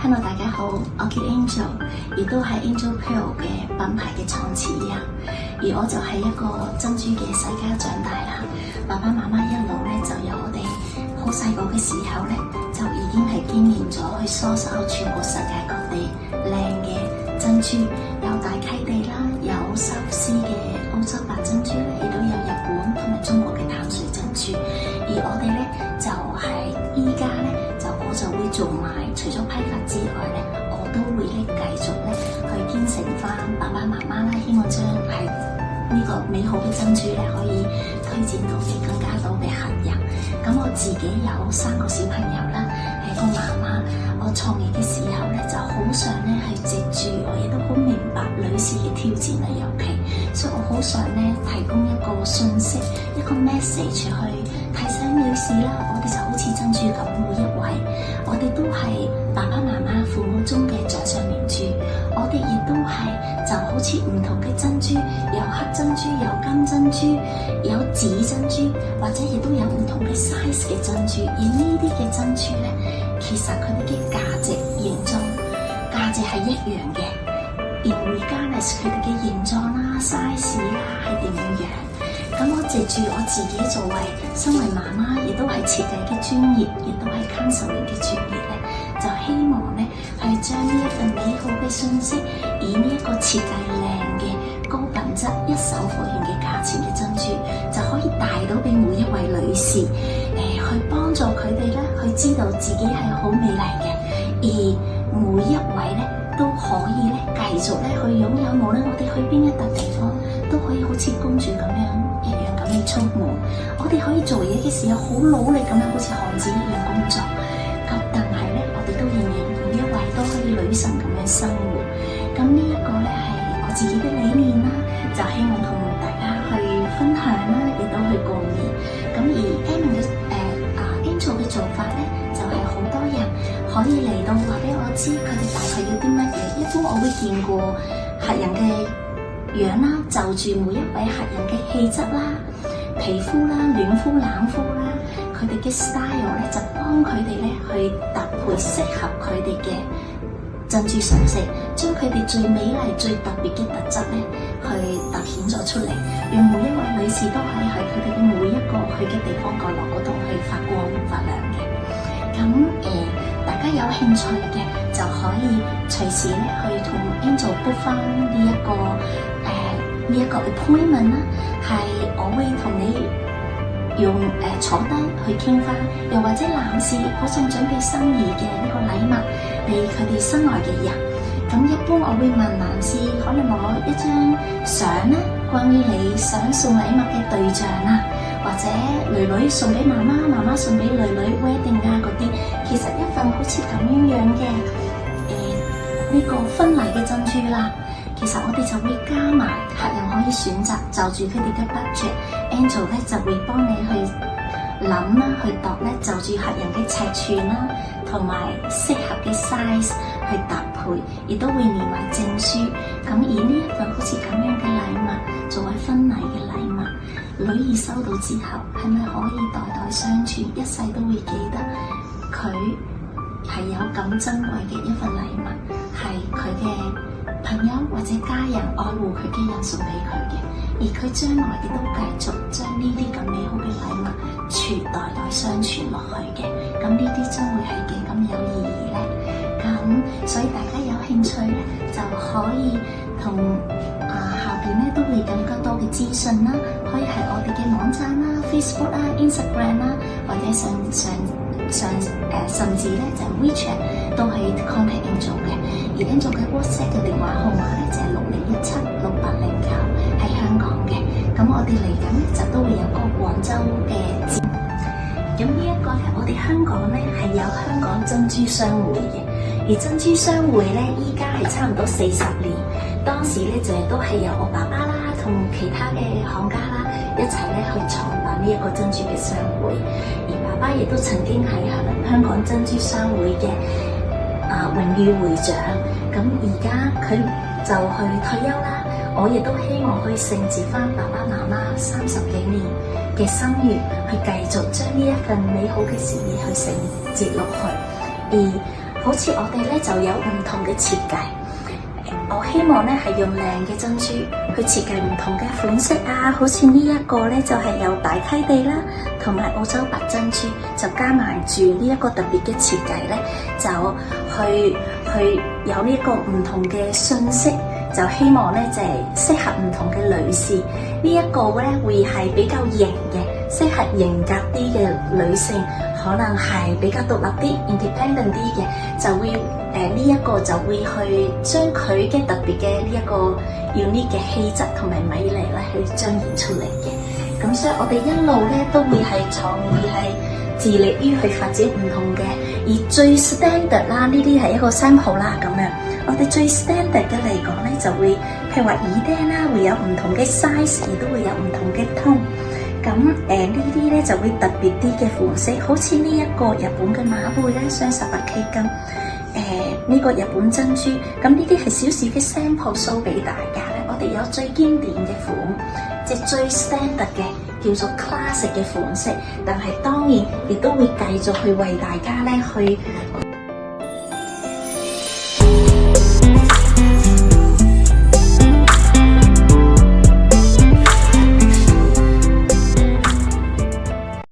Hello， 大家好，我叫 Angel， 亦都係 Angel Pearl 嘅品牌嘅創始人。而我就係一個珍珠嘅世家長大啦。爸爸媽媽一路咧就由我哋好細個嘅時候咧，就已經係經驗咗去梳搜全國世界各地靚嘅珍珠，有大溪地啦，有收絲嘅澳洲白珍珠咧，亦都有日本同埋中國嘅淡水珍珠。而我哋咧就係依家咧我就會做埋，除咗批發之外咧，我都會咧繼續咧去堅承翻爸爸媽媽啦，希望將係呢個美好嘅珍珠咧可以推薦到俾更加多嘅客人。咁我自己有3個小朋友啦，係個媽媽。我創業嘅時候咧就好想咧係藉住，我亦都好明白女士嘅挑戰啊，尤其，所以我好想咧提供一個信息，一個 message 去提醒女士啦。我哋就好似珍珠咁，每一位我哋都係爸爸媽媽父母中嘅掌上明珠，我哋亦都係就好似唔同嘅珍珠，有黑珍珠，有金珍珠，有紫珍珠，或者亦都有唔同嘅 size 嘅珍珠。而呢啲嘅珍珠咧，其實佢哋嘅價值、形狀、價值係一樣嘅。而regardless佢哋嘅形狀啦、size 啦係點樣。咁我藉住我自己作為身為媽媽，亦都係設計嘅專業，亦都係 counseling 嘅專業咧，就希望咧係將呢一份美好嘅信息，以呢一個設計靚嘅高品質、一手貨源嘅價錢嘅珍珠，就可以帶到俾每一位女士，去幫助佢哋咧，去知道自己係好美麗嘅，而每一位咧都可以咧繼續咧去擁有，無論我哋去邊一笪地方，都可以好似公主咁樣一樣咁樣出門。我哋可以做嘢嘅時候好努力咁樣，好似漢子一樣工作。咁但係咧，我哋都仍然每一位都可以女神咁樣生活。咁呢一個咧係我自己嘅理念啦，就希望同大家去分享啦，亦都去共勉。咁而 Angel 嘅做法咧，就係好多人可以嚟到話俾我知佢哋大概要啲乜嘢。一般我會見過客人嘅樣啦，就住每一位客人嘅氣質啦、皮膚啦、暖膚冷膚啦，佢哋嘅 style 咧就幫佢哋咧去搭配適合佢哋嘅珍珠首飾，將佢哋最美麗、最特別嘅特質咧去凸顯咗出嚟，讓每一位女士都可以喺佢哋嘅每一個去嘅地方角落嗰度去發光發亮嘅。咁大家有興趣嘅就可以隨時咧去同 Angel book 翻呢一個 appointment 啦，係我會同你用坐低去傾翻，又或者男士好想準備心儀嘅呢個禮物俾佢哋心愛嘅人。咁一般我會問男士可能攞一張相啦，關於你想送禮物嘅對象啦，或者女女送俾媽媽，媽媽送俾女女 wedding 啊嗰啲，其實一份好似咁樣嘅呢個婚禮嘅珍珠啦。其實我哋就會加埋客人可以選擇就住佢哋嘅 budget，Angel 咧就會幫你去諗啦，去度咧就住客人嘅尺寸啦，同埋適合嘅 size 去搭配，亦都會連埋證書。咁而呢一份好似咁樣嘅禮物，作為婚禮嘅禮物，女兒收到之後，係咪可以代代相傳，一世都會記得佢係有咁珍貴嘅一份禮物，係佢嘅朋友或者家人愛護佢嘅人送俾佢嘅，而佢將來亦都繼續將呢啲咁美好嘅禮物傳代代相傳落去嘅。咁呢啲將會係幾咁有意義咧？咁所以大家有興趣咧，就可以同下邊咧都會更加多嘅資訊啦，可以係我哋嘅網站啦、Facebook 啦、Instagram 啦，或者甚至咧就係 WeChat 都可以 contact Angel 嘅。而 Angel 嘅 WhatsApp 嘅電話號碼咧就係60176809，喺香港嘅。咁我哋嚟緊咧就都會有個廣州嘅節目。咁呢一個咧，我哋香港咧係有香港珍珠商會嘅，而珍珠商會咧依家係差唔多40年。當時咧就都係由我爸爸啦同其他嘅行家啦一齊咧去創辦呢一個珍珠嘅商會，而爸爸亦都曾經係香港珍珠商會嘅榮譽會長。咁而家佢就去退休啦，我亦都希望去承接翻爸爸媽媽30幾年嘅心願，去繼續將呢一份美好嘅事業去承接落去。而好似我哋咧就有唔同嘅設計。我希望咧係用靚嘅珍珠去設計唔同嘅款式啊，好似呢一個咧就係有大溪地啦，同埋澳洲白珍珠，就加埋住呢一個特別嘅設計咧，就去有呢一個唔同嘅信息，就希望咧就係適合唔同嘅女士。呢一個咧會係比較型嘅，適合型格啲嘅女性，可能係比較獨立啲 independent 啲嘅，就會呢一個就會去將佢嘅特別嘅呢一個 unique 嘅氣質同埋美麗咧去彰顯出嚟嘅。咁所以我哋一路咧都會係創意係致力於去發展唔同嘅，而最 standard 啦，呢啲係一個sample啦咁樣。我哋最 standard 嘅嚟講咧，就會譬如話耳釘啦，會有唔同嘅 size， 亦都會有唔同嘅 tone。咁呢啲咧就會特別啲嘅款式，好似呢一個日本嘅馬背咧，雙18K 金。呢個日本珍珠，咁呢啲係少少嘅 sample show 俾大家咧。我哋有最經典嘅款，即係最 standard 嘅叫做 classic 嘅款式，但係當然亦都會繼續去為大家咧去